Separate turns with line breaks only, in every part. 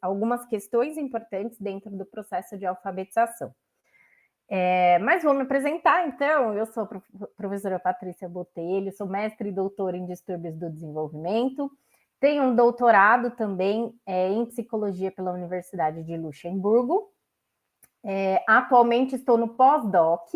algumas questões importantes dentro do processo de alfabetização. Mas vou me apresentar, então. Eu sou a professora Patrícia Botelho, sou mestre e doutora em distúrbios do desenvolvimento, tenho um doutorado também em psicologia pela Universidade de Luxemburgo. Atualmente estou no pós-doc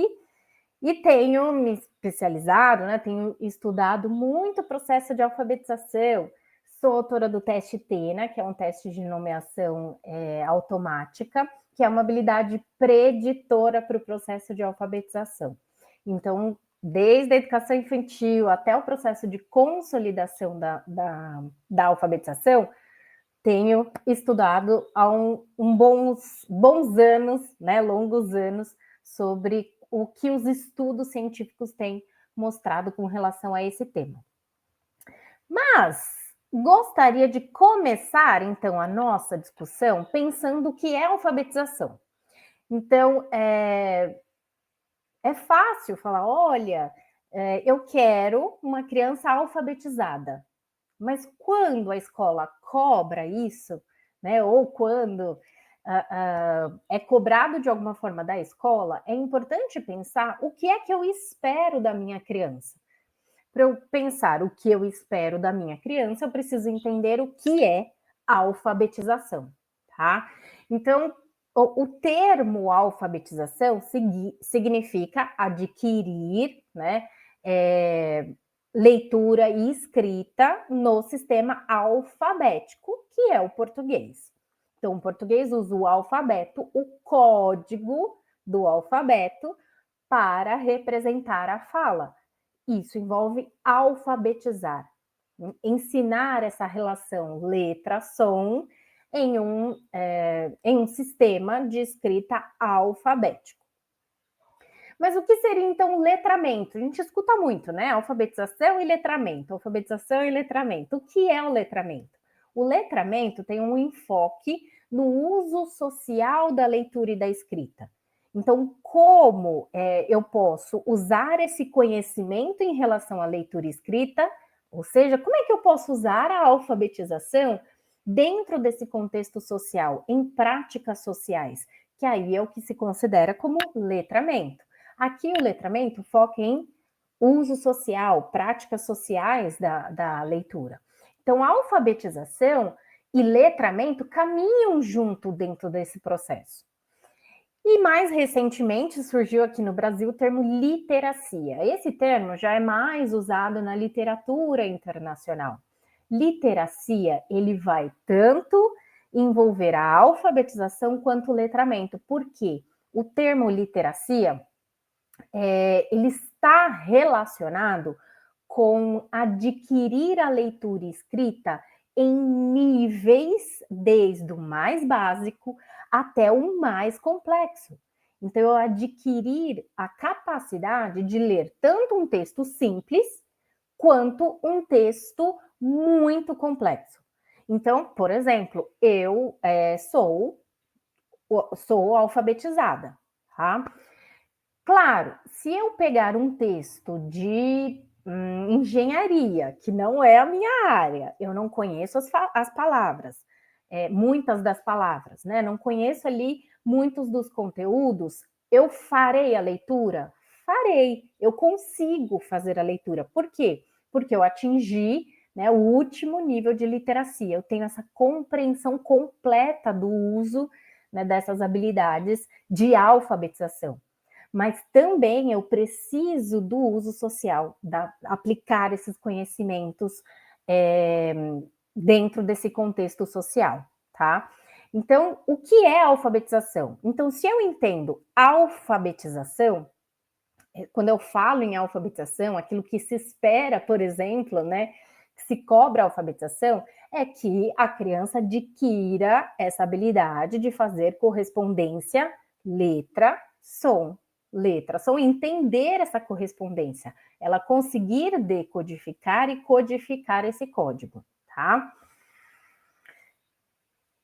e tenho me especializado, né, tenho estudado muito o processo de alfabetização. Sou autora do teste TENA, que é um teste de nomeação automática, que é uma habilidade preditora para o processo de alfabetização. Então, desde a educação infantil até o processo de consolidação da alfabetização, tenho estudado há bons anos, né, longos anos, sobre o que os estudos científicos têm mostrado com relação a esse tema. Mas gostaria de começar, então, a nossa discussão pensando o que é alfabetização. Então, é fácil falar, olha, eu quero uma criança alfabetizada. Mas quando a escola cobra isso, né, ou quando é cobrado de alguma forma da escola, é importante pensar o que é que eu espero da minha criança. Para eu pensar o que eu espero da minha criança, eu preciso entender o que é alfabetização, tá? Então, o termo alfabetização significa adquirir, né, leitura e escrita no sistema alfabético, que é o português. Então, o português usa o alfabeto, o código do alfabeto, para representar a fala. Isso envolve alfabetizar, ensinar essa relação letra-som em um sistema de escrita alfabético. Mas o que seria, então, letramento? A gente escuta muito, né? Alfabetização e letramento, alfabetização e letramento. O que é o letramento? O letramento tem um enfoque no uso social da leitura e da escrita. Então, como eu posso usar esse conhecimento em relação à leitura e escrita, ou seja, como é que eu posso usar a alfabetização dentro desse contexto social, em práticas sociais, que aí é o que se considera como letramento. Aqui o letramento foca em uso social, práticas sociais da leitura. Então, a alfabetização e letramento caminham junto dentro desse processo. E mais recentemente surgiu aqui no Brasil o termo literacia. Esse termo já é mais usado na literatura internacional. Literacia, ele vai tanto envolver a alfabetização quanto o letramento. Por quê? O termo literacia, ele está relacionado com adquirir a leitura escrita em níveis desde o mais básico até o mais complexo. Então, eu adquirir a capacidade de ler tanto um texto simples quanto um texto muito complexo. Então, por exemplo, eu sou alfabetizada, tá? Claro, se eu pegar um texto de engenharia, que não é a minha área, eu não conheço as palavras, muitas das palavras, né? Não conheço ali muitos dos conteúdos, eu farei a leitura? Farei, eu consigo fazer a leitura. Por quê? Porque eu atingi, né, o último nível de literacia, eu tenho essa compreensão completa do uso, né, dessas habilidades de alfabetização. Mas também eu preciso do uso social, aplicar esses conhecimentos dentro desse contexto social, tá? Então, o que é alfabetização? Então, se eu entendo alfabetização, quando eu falo em alfabetização, aquilo que se espera, por exemplo, né, que se cobra a alfabetização, é que a criança adquira essa habilidade de fazer correspondência letra-som. Letra-som, entender essa correspondência, ela conseguir decodificar e codificar esse código, tá?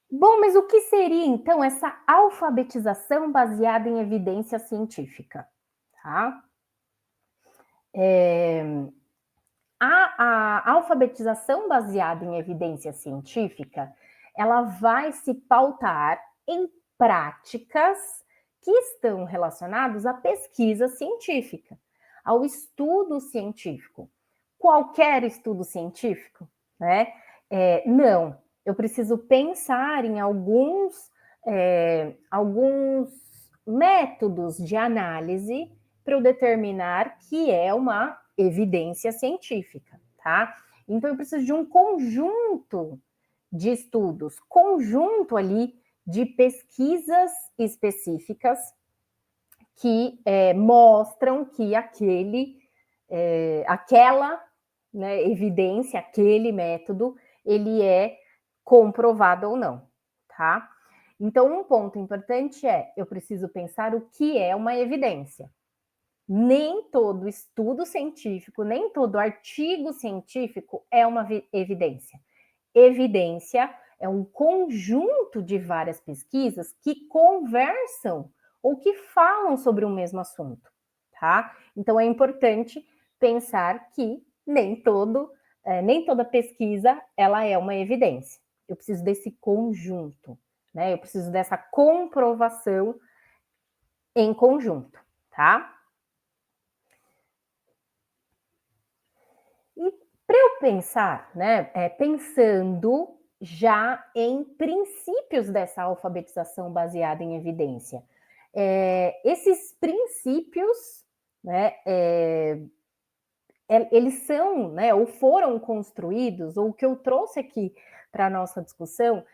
Bom, mas o que seria, então, essa alfabetização baseada em evidência científica? Tá? A alfabetização baseada em evidência científica, ela vai se pautar em práticas que estão relacionadas à pesquisa científica, ao estudo científico. Qualquer estudo científico, né? Não, eu preciso pensar em alguns métodos de análise para eu determinar que é uma evidência científica, tá? Então, eu preciso de um conjunto de estudos, conjunto ali de pesquisas específicas que mostram que aquela, né, evidência, aquele método, ele é comprovado ou não, tá? Então, um ponto importante eu preciso pensar o que é uma evidência. Nem todo estudo científico, nem todo artigo científico é uma evidência. Evidência é um conjunto de várias pesquisas que conversam ou que falam sobre o mesmo assunto, tá? Então é importante pensar que nem toda pesquisa ela é uma evidência. Eu preciso desse conjunto, né? Eu preciso dessa comprovação em conjunto, tá? E para eu pensar, né, pensando já em princípios dessa alfabetização baseada em evidência, esses princípios, né, eles são, né, ou foram construídos, ou o que eu trouxe aqui para a nossa discussão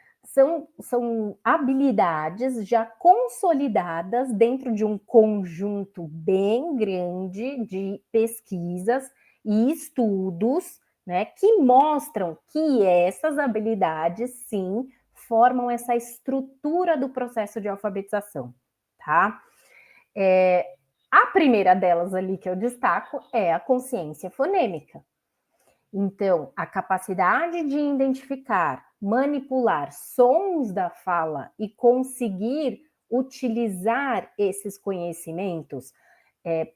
são habilidades já consolidadas dentro de um conjunto bem grande de pesquisas e estudos, né, que mostram que essas habilidades, sim, formam essa estrutura do processo de alfabetização, tá? A primeira delas ali que eu destaco é a consciência fonêmica. Então, a capacidade de identificar, manipular sons da fala e conseguir utilizar esses conhecimentos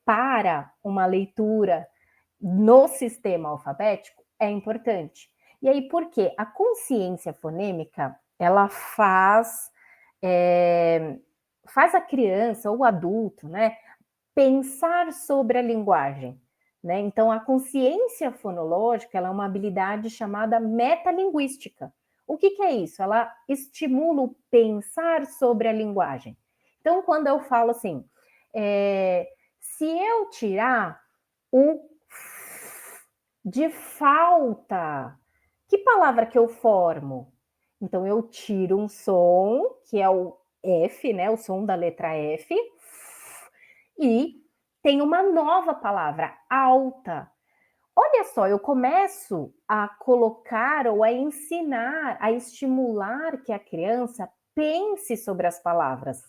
para uma leitura no sistema alfabético é importante. E aí, por quê? A consciência fonêmica, ela faz a criança ou o adulto, né, pensar sobre a linguagem, né? Então, a consciência fonológica ela é uma habilidade chamada metalinguística. O que é isso? Ela estimula o pensar sobre a linguagem. Então, quando eu falo assim, se eu tirar o de falta, que palavra que eu formo? Então, eu tiro um som, que é o F, né? O som da letra F, e tem uma nova palavra, alta. Olha só, eu começo a colocar ou a ensinar, a estimular que a criança pense sobre as palavras,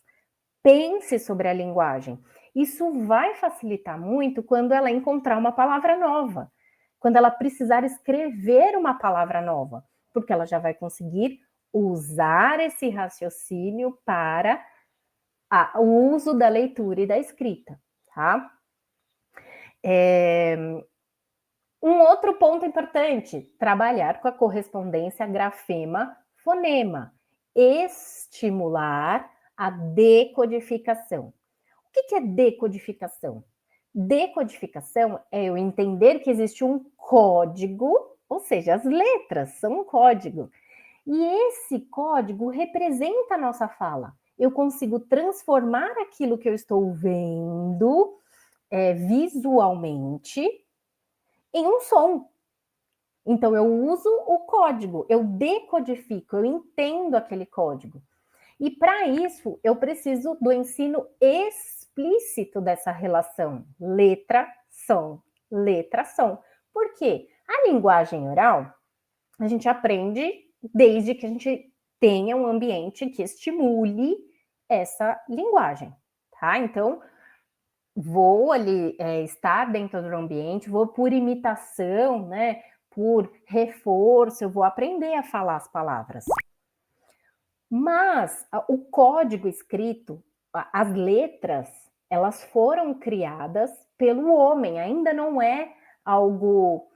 pense sobre a linguagem. Isso vai facilitar muito quando ela encontrar uma palavra nova, quando ela precisar escrever uma palavra nova, porque ela já vai conseguir usar esse raciocínio para o uso da leitura e da escrita, tá? Um outro ponto importante, trabalhar com a correspondência grafema-fonema, estimular a decodificação. O que é decodificação? Decodificação é eu entender que existe um código, ou seja, as letras são um código. E esse código representa a nossa fala. Eu consigo transformar aquilo que eu estou vendo visualmente em um som. Então, eu uso o código, eu decodifico, eu entendo aquele código. E para isso, eu preciso do ensino explícito dessa relação letra-som, letra-som. Por quê? A linguagem oral, a gente aprende desde que a gente tenha um ambiente que estimule essa linguagem, tá? Então, vou ali estar dentro do ambiente, vou por imitação, né? Por reforço, eu vou aprender a falar as palavras. Mas o código escrito, as letras, elas foram criadas pelo homem, ainda não é algo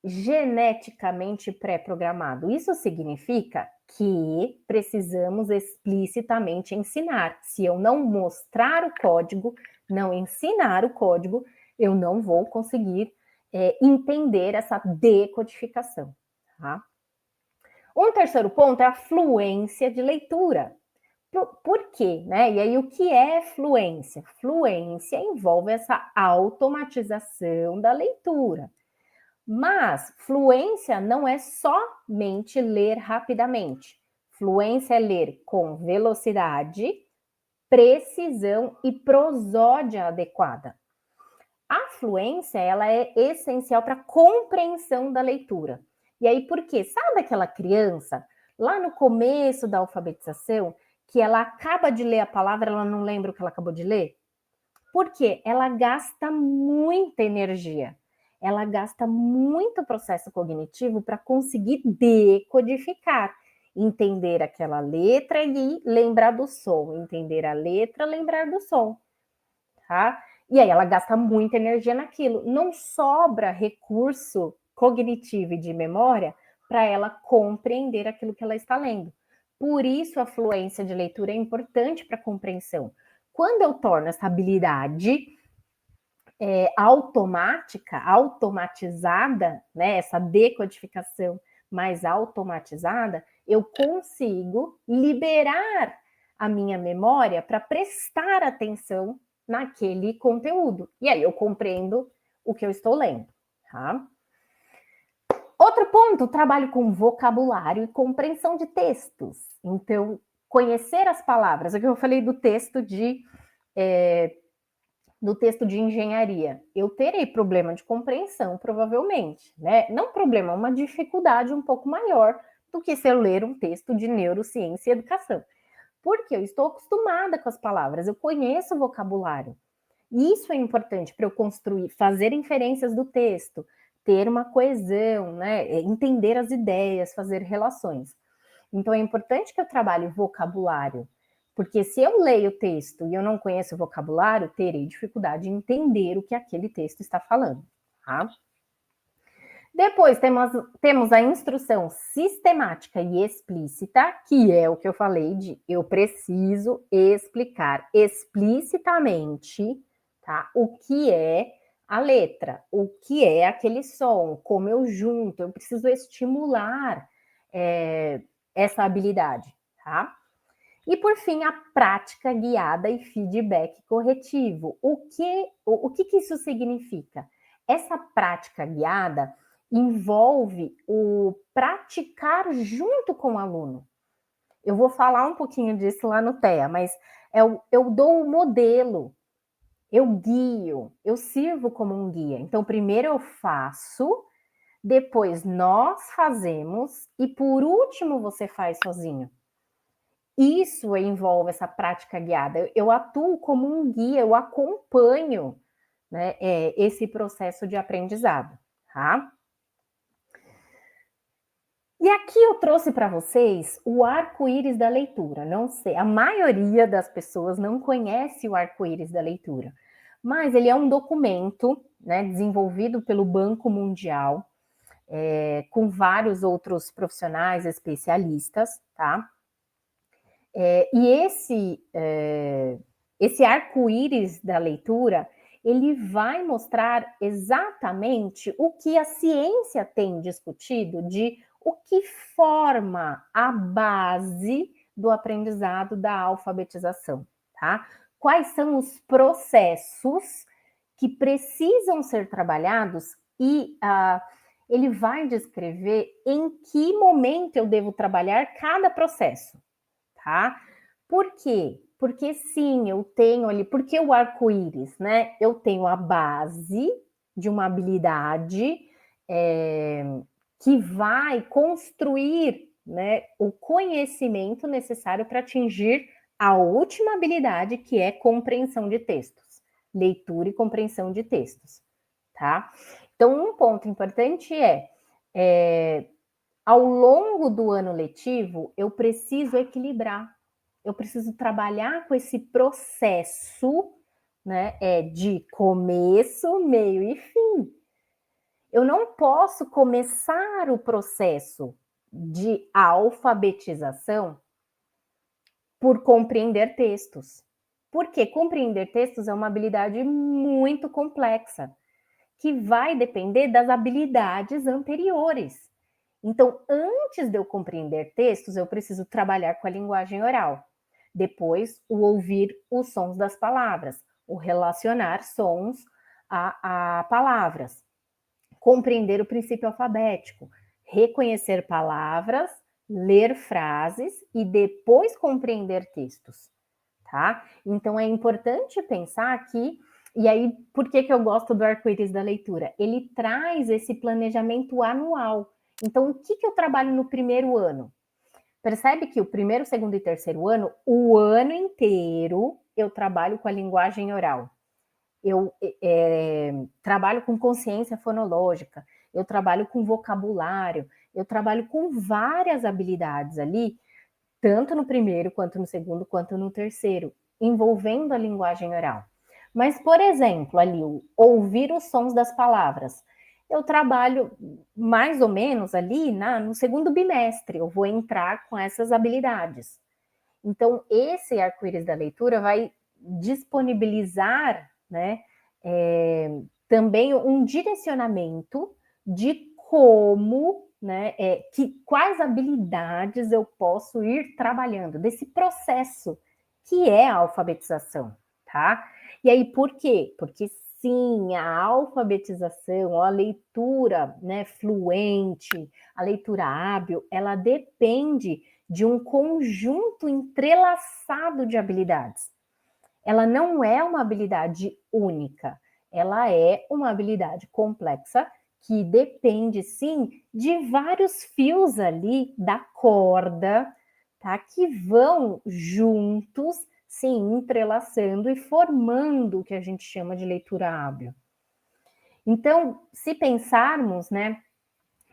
geneticamente pré-programado. Isso significa que precisamos explicitamente ensinar. Se eu não mostrar o código, não ensinar o código, eu não vou conseguir entender essa decodificação. Tá? Um terceiro ponto é a fluência de leitura. Por quê? Né? E aí, o que é fluência? Fluência envolve essa automatização da leitura. Mas fluência não é somente ler rapidamente. Fluência é ler com velocidade, precisão e prosódia adequada. A fluência, ela é essencial para a compreensão da leitura. E aí, por quê? Sabe aquela criança, lá no começo da alfabetização, que ela acaba de ler a palavra, ela não lembra o que ela acabou de ler? Por quê? Ela gasta muita energia. Ela gasta muito processo cognitivo para conseguir decodificar, entender aquela letra e lembrar do som, entender a letra, lembrar do som, tá? E aí ela gasta muita energia naquilo. Não sobra recurso cognitivo e de memória para ela compreender aquilo que ela está lendo. Por isso a fluência de leitura é importante para a compreensão. Quando eu torno essa habilidade automática, automatizada, né, essa decodificação mais automatizada, eu consigo liberar a minha memória para prestar atenção naquele conteúdo. E aí eu compreendo o que eu estou lendo, tá? Outro ponto, trabalho com vocabulário e compreensão de textos. Então, conhecer as palavras. Aqui eu falei do texto de engenharia, eu terei problema de compreensão, provavelmente, né? Não problema, uma dificuldade um pouco maior do que se eu ler um texto de neurociência e educação. Porque eu estou acostumada com as palavras, eu conheço o vocabulário. E isso é importante para eu construir, fazer inferências do texto, ter uma coesão, né? Entender as ideias, fazer relações. Então é importante que eu trabalhe vocabulário, porque se eu leio o texto e eu não conheço o vocabulário, terei dificuldade em entender o que aquele texto está falando. Tá? Depois temos a instrução sistemática e explícita, que é o que eu falei de eu preciso explicar explicitamente, tá? O que é a letra, o que é aquele som, como eu junto, eu preciso estimular essa habilidade, tá? E por fim, a prática guiada e feedback corretivo. O que isso significa? Essa prática guiada envolve o praticar junto com o aluno. Eu vou falar um pouquinho disso lá no TEA, mas eu dou o modelo, eu guio, eu sirvo como um guia. Então, primeiro eu faço, depois nós fazemos e por último você faz sozinho. Isso envolve essa prática guiada. Eu atuo como um guia, eu acompanho, né, esse processo de aprendizado, tá? E aqui eu trouxe para vocês o arco-íris da leitura. Não sei, a maioria das pessoas não conhece o arco-íris da leitura, mas ele é um documento, né, desenvolvido pelo Banco Mundial, com vários outros profissionais especialistas, tá? E esse arco-íris da leitura, ele vai mostrar exatamente o que a ciência tem discutido de o que forma a base do aprendizado da alfabetização, tá? Quais são os processos que precisam ser trabalhados e ele vai descrever em que momento eu devo trabalhar cada processo. Tá? Por quê? Porque sim, eu tenho ali, porque o arco-íris, né? Eu tenho a base de uma habilidade que vai construir, né, o conhecimento necessário para atingir a última habilidade, que é compreensão de textos, leitura e compreensão de textos, tá? Então, um ponto importante ao longo do ano letivo, eu preciso equilibrar, eu preciso trabalhar com esse processo, né, de começo, meio e fim. Eu não posso começar o processo de alfabetização por compreender textos. Porque compreender textos é uma habilidade muito complexa, que vai depender das habilidades anteriores. Então, antes de eu compreender textos, eu preciso trabalhar com a linguagem oral. Depois, o ouvir os sons das palavras, o relacionar sons a palavras, compreender o princípio alfabético, reconhecer palavras, ler frases e depois compreender textos, tá? Então é importante pensar que, e aí por que eu gosto do arco-íris da leitura? Ele traz esse planejamento anual. Então o que eu trabalho no primeiro ano? Percebe que o primeiro, segundo e terceiro ano, o ano inteiro eu trabalho com a linguagem oral. Eu trabalho com consciência fonológica, eu trabalho com vocabulário, eu trabalho com várias habilidades ali, tanto no primeiro, quanto no segundo, quanto no terceiro, envolvendo a linguagem oral. Mas, por exemplo, ali, ouvir os sons das palavras. Eu trabalho mais ou menos ali no segundo bimestre, eu vou entrar com essas habilidades. Então, esse arco-íris da leitura vai disponibilizar, né, também um direcionamento de como, né, quais habilidades eu posso ir trabalhando, desse processo que é a alfabetização, tá? E aí, por quê? Porque sim, a alfabetização, a leitura, né, fluente, a leitura hábil, ela depende de um conjunto entrelaçado de habilidades. Ela não é uma habilidade única, ela é uma habilidade complexa que depende, sim, de vários fios ali da corda, tá? Que vão juntos, sim, entrelaçando e formando o que a gente chama de leitura hábil. Então, se pensarmos, né,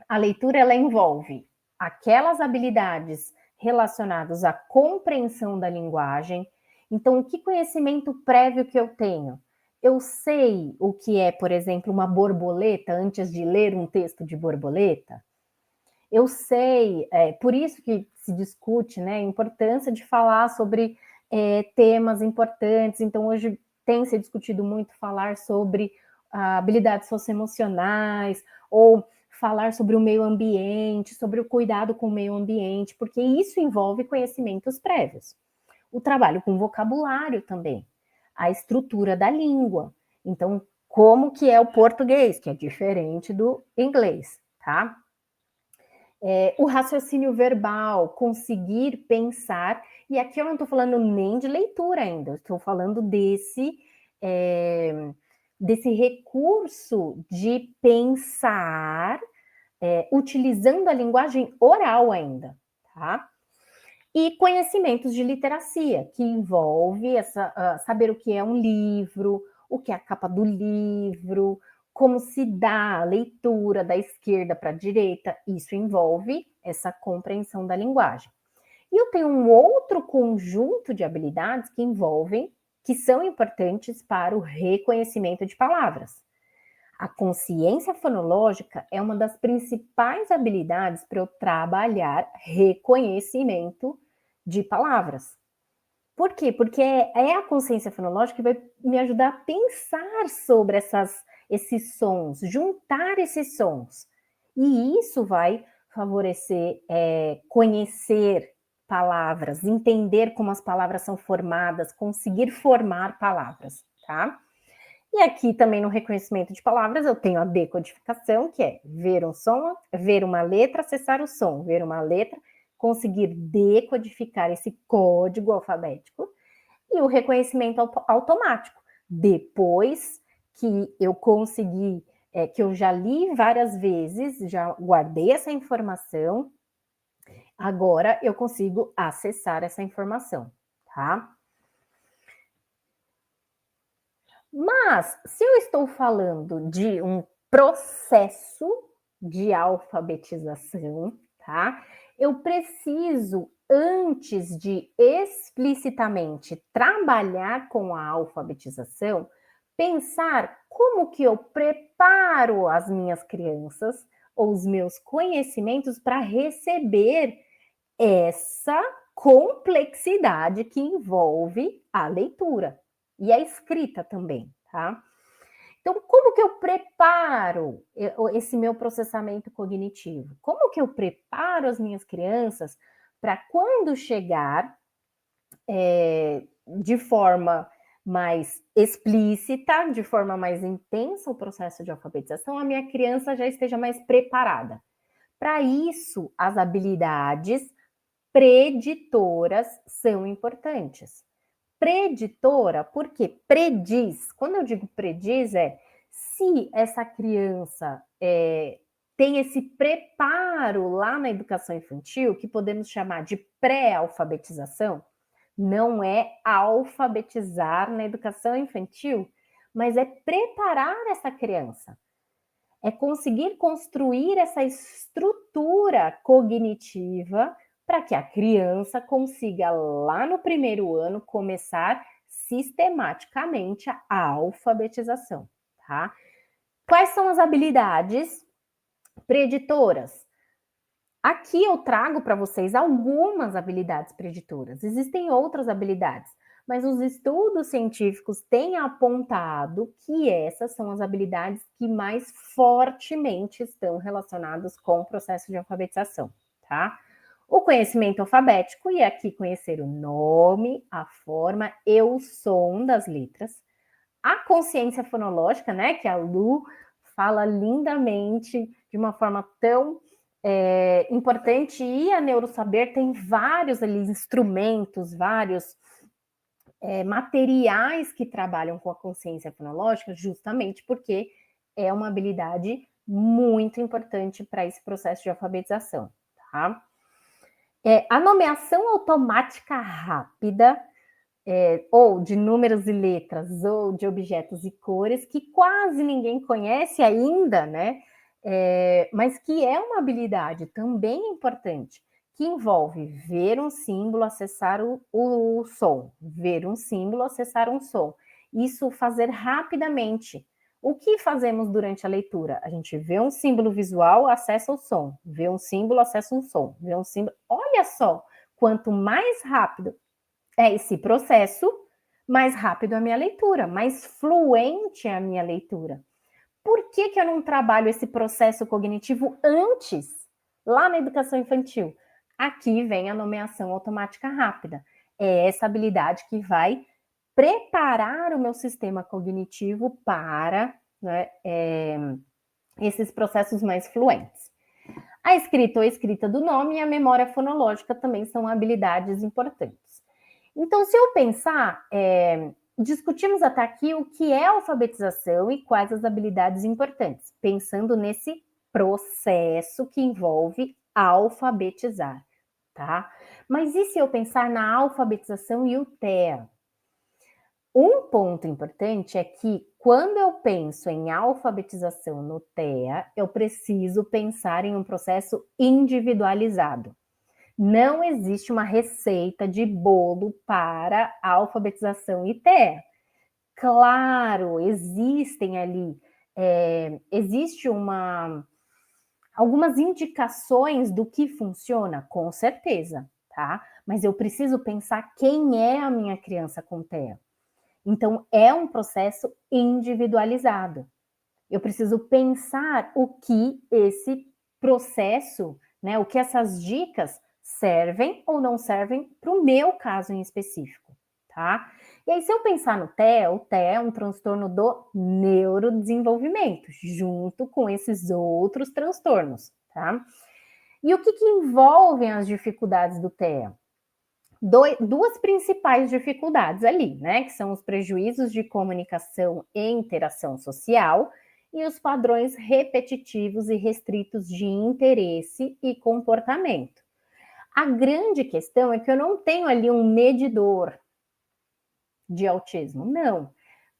a leitura ela envolve aquelas habilidades relacionadas à compreensão da linguagem. Então, que conhecimento prévio que eu tenho? Eu sei o que é, por exemplo, uma borboleta antes de ler um texto de borboleta? Eu sei, por isso que se discute, né, a importância de falar sobre temas importantes. Então, hoje tem se discutido muito falar sobre habilidades socioemocionais, ou falar sobre o meio ambiente, sobre o cuidado com o meio ambiente, porque isso envolve conhecimentos prévios. O trabalho com vocabulário também, a estrutura da língua. Então, como que é o português, que é diferente do inglês, tá? O raciocínio verbal, conseguir pensar, e aqui eu não estou falando nem de leitura ainda, estou falando desse recurso de pensar utilizando a linguagem oral ainda, tá? E conhecimentos de literacia, que envolve saber o que é um livro, o que é a capa do livro, como se dá a leitura da esquerda para a direita, isso envolve essa compreensão da linguagem. E eu tenho um outro conjunto de habilidades que são importantes para o reconhecimento de palavras. A consciência fonológica é uma das principais habilidades para eu trabalhar reconhecimento de palavras. Por quê? Porque é a consciência fonológica que vai me ajudar a pensar sobre esses sons, juntar esses sons. E isso vai favorecer conhecer palavras, entender como as palavras são formadas, conseguir formar palavras, tá? E aqui também no reconhecimento de palavras eu tenho a decodificação, que é ver um som, ver uma letra, acessar o som, ver uma letra, conseguir decodificar esse código alfabético, e o reconhecimento automático. Depois que eu consegui, que eu já li várias vezes, já guardei essa informação, agora eu consigo acessar essa informação, tá? Mas, se eu estou falando de um processo de alfabetização, tá? Eu preciso, antes de explicitamente trabalhar com a alfabetização, pensar como que eu preparo as minhas crianças ou os meus conhecimentos para receber essa complexidade que envolve a leitura e a escrita também, tá? Então, como que eu preparo esse meu processamento cognitivo? Como que eu preparo as minhas crianças para quando chegar de forma mais explícita, de forma mais intensa o processo de alfabetização, a minha criança já esteja mais preparada. Para isso, as habilidades preditoras são importantes. Preditora, porque prediz, quando eu digo prediz, se essa criança tem esse preparo lá na educação infantil, que podemos chamar de pré-alfabetização, não é alfabetizar na educação infantil, mas é preparar essa criança, é conseguir construir essa estrutura cognitiva para que a criança consiga, lá no primeiro ano, começar sistematicamente a alfabetização, tá? Quais são as habilidades preditoras? Aqui eu trago para vocês algumas habilidades preditoras. Existem outras habilidades, mas os estudos científicos têm apontado que essas são as habilidades que mais fortemente estão relacionadas com o processo de alfabetização, tá? O conhecimento alfabético, e aqui conhecer o nome, a forma e o som das letras. A consciência fonológica, né, que a Lu fala lindamente, de uma forma tão importante, e a Neurosaber tem vários ali instrumentos, vários materiais que trabalham com a consciência fonológica, justamente porque é uma habilidade muito importante para esse processo de alfabetização, tá? A nomeação automática rápida, ou de números e letras, ou de objetos e cores, que quase ninguém conhece ainda, né? Mas que é uma habilidade também importante, que envolve ver um símbolo, acessar o som, ver um símbolo, acessar um som. Isso fazer rapidamente. O que fazemos durante a leitura? A gente vê um símbolo visual, acessa o som, vê um símbolo, acessa um som, vê um símbolo. Olha só, quanto mais rápido é esse processo, mais rápido a minha leitura, mais fluente a minha leitura. Por que eu não trabalho esse processo cognitivo antes, lá na educação infantil? Aqui vem a nomeação automática rápida. É essa habilidade que vai preparar o meu sistema cognitivo para, né, esses processos mais fluentes. A escrita ou escrita do nome e a memória fonológica também são habilidades importantes. Então, se eu pensar, discutimos até aqui o que é alfabetização e quais as habilidades importantes, pensando nesse processo que envolve alfabetizar, tá? Mas e se eu pensar na alfabetização e o TEA? Um ponto importante é que quando eu penso em alfabetização no TEA, eu preciso pensar em um processo individualizado. Não existe uma receita de bolo para alfabetização e TEA. Claro, existem ali, existe algumas indicações do que funciona, com certeza, tá? Mas eu preciso pensar quem é a minha criança com TEA. Então, é um processo individualizado. Eu preciso pensar o que esse processo, né, o que essas dicas servem ou não servem para o meu caso em específico, tá? E aí, se eu pensar no TEA, o TEA é um transtorno do neurodesenvolvimento, junto com esses outros transtornos, tá? E o que envolvem as dificuldades do TEA? Duas principais dificuldades ali, né? Que são os prejuízos de comunicação e interação social e os padrões repetitivos e restritos de interesse e comportamento. A grande questão é que eu não tenho ali um medidor de autismo, não.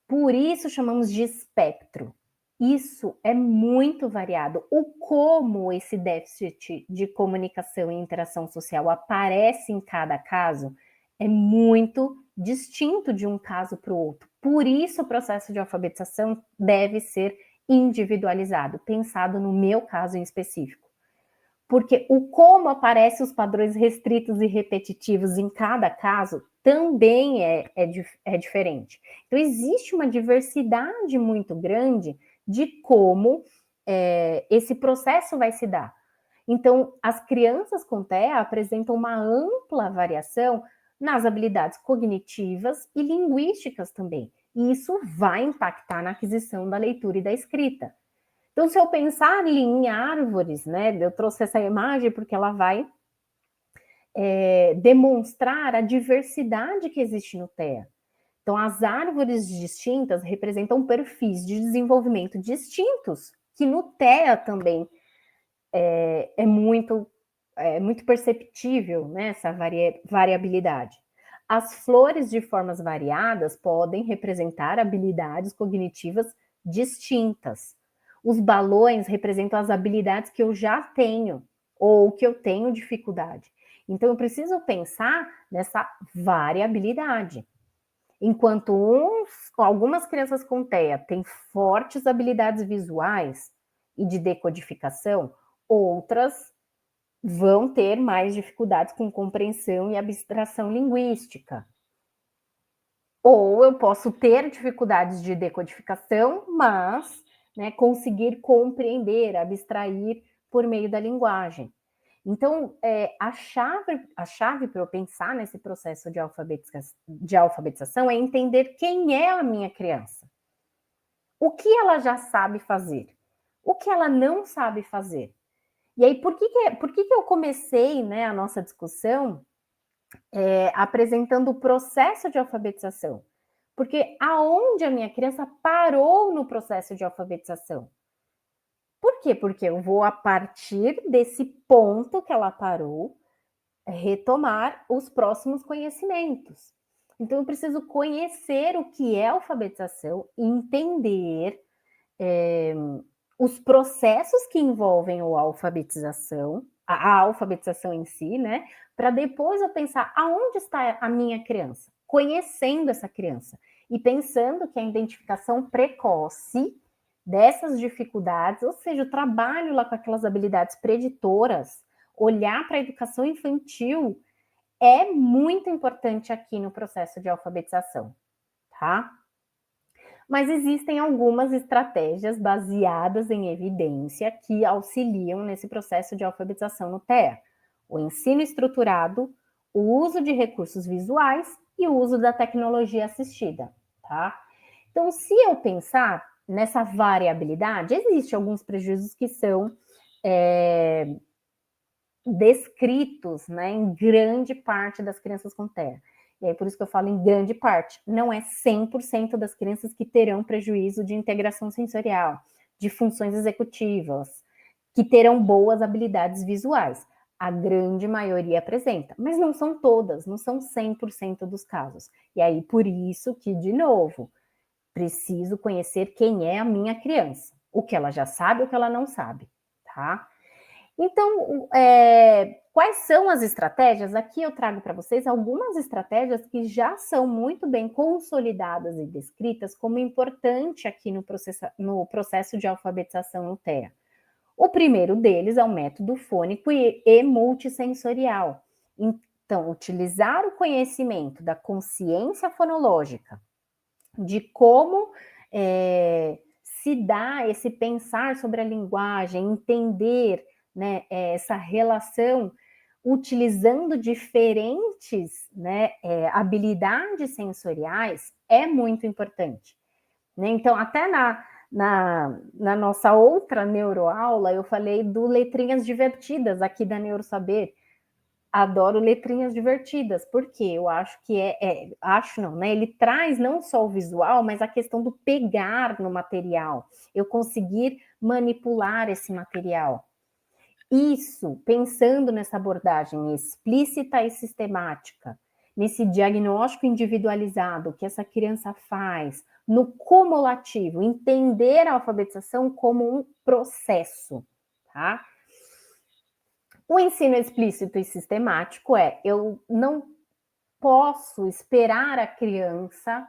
Por isso chamamos de espectro. Isso é muito variado. O como esse déficit de comunicação e interação social aparece em cada caso é muito distinto de um caso para o outro. Por isso, o processo de alfabetização deve ser individualizado, pensado no meu caso em específico. Porque o como aparecem os padrões restritos e repetitivos em cada caso também é diferente. Então, existe uma diversidade muito grande de como esse processo vai se dar. Então, as crianças com TEA apresentam uma ampla variação nas habilidades cognitivas e linguísticas também. E isso vai impactar na aquisição da leitura e da escrita. Então, se eu pensar ali em árvores, né, eu trouxe essa imagem porque ela vai demonstrar a diversidade que existe no TEA. Então, as árvores distintas representam perfis de desenvolvimento distintos, que no TEA também é muito perceptível, né, essa variabilidade. As flores de formas variadas podem representar habilidades cognitivas distintas. Os balões representam as habilidades que eu já tenho ou que eu tenho dificuldade. Então, eu preciso pensar nessa variabilidade. Enquanto algumas crianças com TEA têm fortes habilidades visuais e de decodificação, outras vão ter mais dificuldades com compreensão e abstração linguística. Ou eu posso ter dificuldades de decodificação, mas conseguir compreender, abstrair por meio da linguagem. Então, a chave para eu pensar nesse processo de alfabetização é entender quem é a minha criança. O que ela já sabe fazer? O que ela não sabe fazer? E aí, por que eu comecei a nossa discussão apresentando o processo de alfabetização? Porque aonde a minha criança parou no processo de alfabetização? Por quê? Porque eu vou, a partir desse ponto que ela parou, retomar os próximos conhecimentos. Então, eu preciso conhecer o que é alfabetização, entender os processos que envolvem a alfabetização em si, né? Para depois eu pensar aonde está a minha criança, conhecendo essa criança e pensando que a identificação precoce dessas dificuldades, ou seja, o trabalho lá com aquelas habilidades preditoras, olhar para a educação infantil é muito importante aqui no processo de alfabetização, tá? Mas existem algumas estratégias baseadas em evidência que auxiliam nesse processo de alfabetização no TEA. O ensino estruturado, o uso de recursos visuais e o uso da tecnologia assistida, tá? Então, se eu pensar nessa variabilidade, existem alguns prejuízos que são descritos, em grande parte das crianças com TEA. E aí, por isso que eu falo em grande parte. Não é 100% das crianças que terão prejuízo de integração sensorial, de funções executivas, que terão boas habilidades visuais. A grande maioria apresenta, mas não são todas, não são 100% dos casos. E aí, por isso que, de novo, preciso conhecer quem é a minha criança, o que ela já sabe, o que ela não sabe, tá? Então, quais são as estratégias? Aqui eu trago para vocês algumas estratégias que já são muito bem consolidadas e descritas como importante aqui no processo de alfabetização no TEA. O primeiro deles é o método fônico e multissensorial. Então, utilizar o conhecimento da consciência fonológica, de como se dá esse pensar sobre a linguagem, entender essa relação, utilizando diferentes habilidades sensoriais, é muito importante. Então, até na nossa outra neuroaula, eu falei do Letrinhas Divertidas, aqui da Neurosaber. Adoro letrinhas divertidas, porque eu acho que ele traz não só o visual, mas a questão do pegar no material, eu conseguir manipular esse material. Isso, pensando nessa abordagem explícita e sistemática, nesse diagnóstico individualizado que essa criança faz, no cumulativo, entender a alfabetização como um processo, tá? O ensino explícito e sistemático eu não posso esperar a criança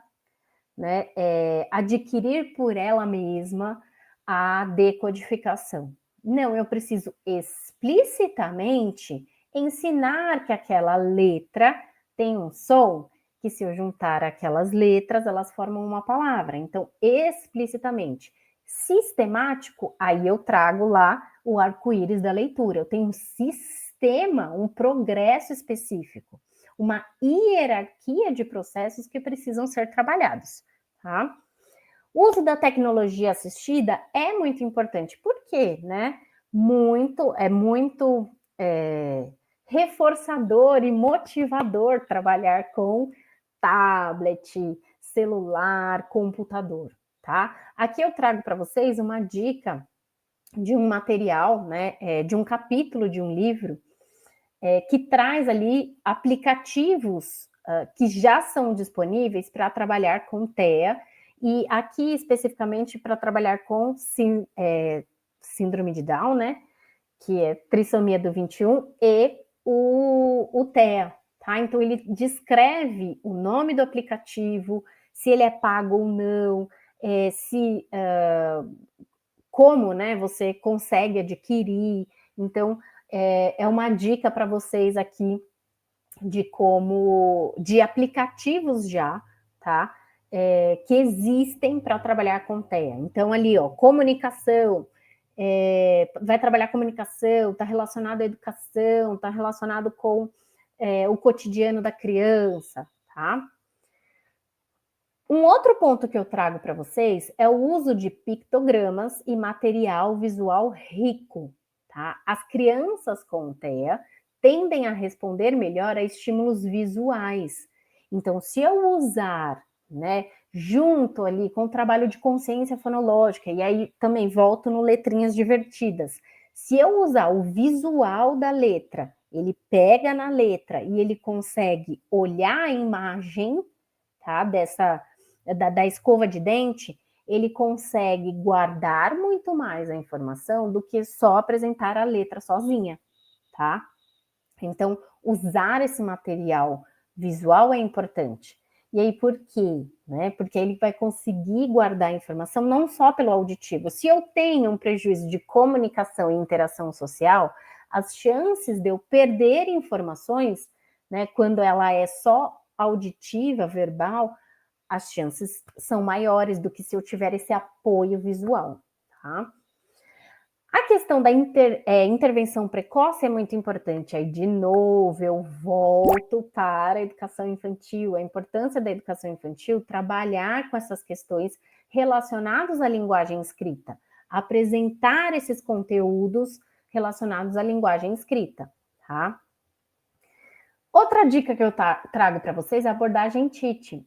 adquirir por ela mesma a decodificação. Não, eu preciso explicitamente ensinar que aquela letra tem um som, que se eu juntar aquelas letras, elas formam uma palavra. Então, explicitamente. Sistemático, aí eu trago lá o arco-íris da leitura. Eu tenho um sistema, um progresso específico, uma hierarquia de processos que precisam ser trabalhados, tá? O uso da tecnologia assistida é muito importante. Por quê? Né? Muito reforçador e motivador trabalhar com tablet, celular, computador, tá? Aqui eu trago para vocês uma dica de um material, né, de um capítulo de um livro que traz ali aplicativos que já são disponíveis para trabalhar com TEA e aqui especificamente para trabalhar com síndrome de Down, né, que é trissomia do 21 e o TEA, tá? Então ele descreve o nome do aplicativo, se ele é pago ou não, como, né, você consegue adquirir. Então é uma dica para vocês aqui de aplicativos já, tá? Que existem para trabalhar com TEA. Então, ali, ó, comunicação, vai trabalhar comunicação, está relacionado à educação, está relacionado com o cotidiano da criança, tá? Um outro ponto que eu trago para vocês é o uso de pictogramas e material visual rico, tá? As crianças com TEA tendem a responder melhor a estímulos visuais. Então, se eu usar, né, junto ali com o trabalho de consciência fonológica, e aí também volto no letrinhas divertidas, se eu usar o visual da letra, ele pega na letra e ele consegue olhar a imagem, tá, da escova de dente, ele consegue guardar muito mais a informação do que só apresentar a letra sozinha, tá? Então, usar esse material visual é importante. E aí, por quê? Né? Porque ele vai conseguir guardar a informação não só pelo auditivo. Se eu tenho um prejuízo de comunicação e interação social, as chances de eu perder informações, né, quando ela é só auditiva, verbal, as chances são maiores do que se eu tiver esse apoio visual, tá? A questão da intervenção precoce é muito importante. Aí, de novo, eu volto para a educação infantil. A importância da educação infantil trabalhar com essas questões relacionadas à linguagem escrita, apresentar esses conteúdos relacionados à linguagem escrita, tá? Outra dica que eu trago para vocês é a abordagem TIT.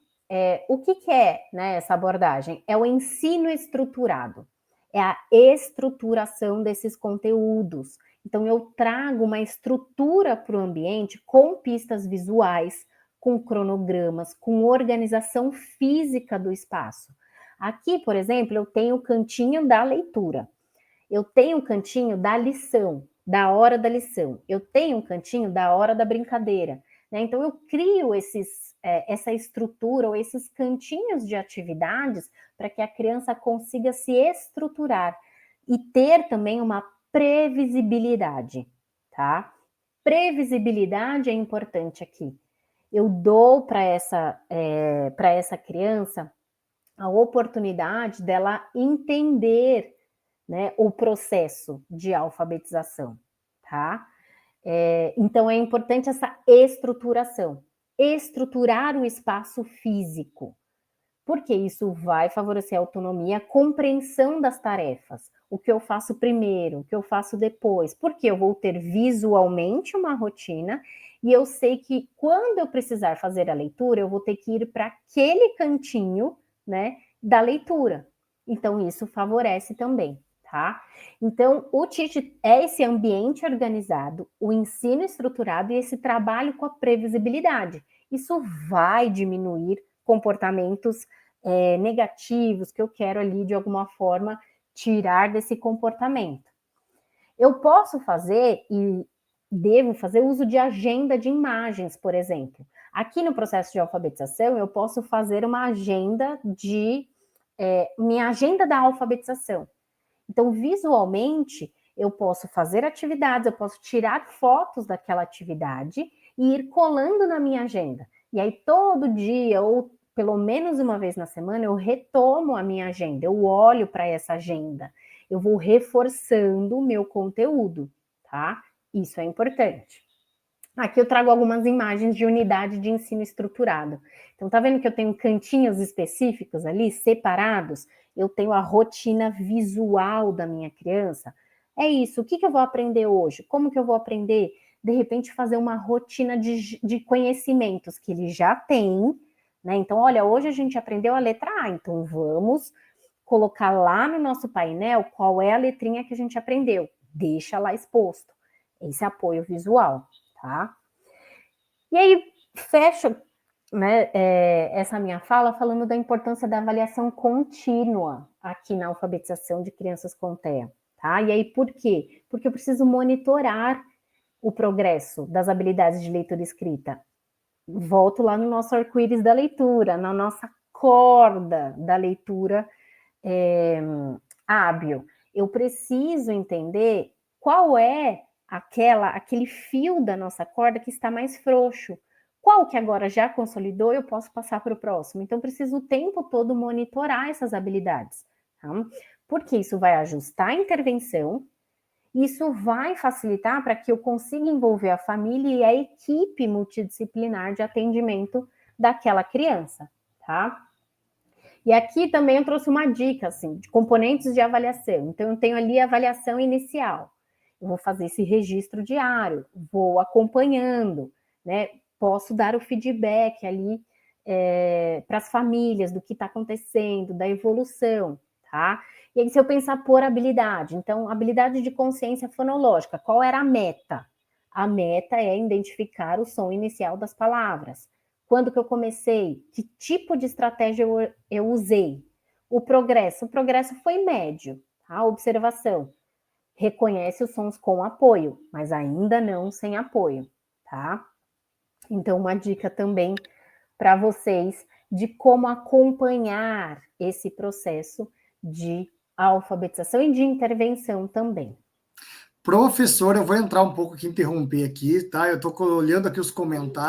O que é, né, essa abordagem? É o ensino estruturado, é a estruturação desses conteúdos. Então, eu trago uma estrutura para o ambiente com pistas visuais, com cronogramas, com organização física do espaço. Aqui, por exemplo, eu tenho o cantinho da leitura, eu tenho um cantinho da lição, da hora da lição, eu tenho um cantinho da hora da brincadeira, né? Então eu crio essa estrutura ou esses cantinhos de atividades para que a criança consiga se estruturar e ter também uma previsibilidade, tá? Previsibilidade é importante aqui. Eu dou para essa criança a oportunidade dela entender, né, o processo de alfabetização, tá? Então é importante essa estruturação, estruturar o espaço físico, porque isso vai favorecer a autonomia, a compreensão das tarefas, o que eu faço primeiro, o que eu faço depois, porque eu vou ter visualmente uma rotina e eu sei que quando eu precisar fazer a leitura, eu vou ter que ir para aquele cantinho, né, da leitura. Então isso favorece também. Tá? Então, o TIT é esse ambiente organizado, o ensino estruturado e esse trabalho com a previsibilidade. Isso vai diminuir comportamentos negativos que eu quero ali, de alguma forma, tirar desse comportamento. Eu posso fazer e devo fazer uso de agenda de imagens, por exemplo. Aqui no processo de alfabetização, eu posso fazer uma agenda minha agenda da alfabetização. Então, visualmente, eu posso fazer atividades, eu posso tirar fotos daquela atividade e ir colando na minha agenda. E aí, todo dia, ou pelo menos uma vez na semana, eu retomo a minha agenda, eu olho para essa agenda, eu vou reforçando o meu conteúdo, tá? Isso é importante. Aqui eu trago algumas imagens de unidade de ensino estruturado. Então, tá vendo que eu tenho cantinhos específicos ali, separados? Eu tenho a rotina visual da minha criança. É isso, o que eu vou aprender hoje? Como que eu vou aprender? De repente, fazer uma rotina de conhecimentos que ele já tem, né? Então, olha, hoje a gente aprendeu a letra A, então vamos colocar lá no nosso painel qual é a letrinha que a gente aprendeu. Deixa lá exposto. Esse apoio visual, tá? E aí, fecho, né, essa minha fala falando da importância da avaliação contínua aqui na alfabetização de crianças com TEA, tá? E aí, por quê? Porque eu preciso monitorar o progresso das habilidades de leitura e escrita. Volto lá no nosso arco-íris da leitura, na nossa corda da leitura hábil. Eu preciso entender qual é aquele fio da nossa corda que está mais frouxo. Qual que agora já consolidou, eu posso passar para o próximo. Então, preciso o tempo todo monitorar essas habilidades. Tá? Porque isso vai ajustar a intervenção, isso vai facilitar para que eu consiga envolver a família e a equipe multidisciplinar de atendimento daquela criança, tá? E aqui também eu trouxe uma dica, assim, de componentes de avaliação. Então, eu tenho ali a avaliação inicial. Eu vou fazer esse registro diário, vou acompanhando, né? Posso dar o feedback ali para as famílias do que está acontecendo, da evolução, tá? E aí, se eu pensar por habilidade, então, habilidade de consciência fonológica, qual era a meta? A meta é identificar o som inicial das palavras. Quando que eu comecei? Que tipo de estratégia eu usei? O progresso foi médio, tá? Observação. Reconhece os sons com apoio, mas ainda não sem apoio, tá? Então, uma dica também para vocês de como acompanhar esse processo de alfabetização e de intervenção também.
Professor, eu vou entrar um pouco aqui, interromper aqui, tá? Eu estou olhando aqui os comentários.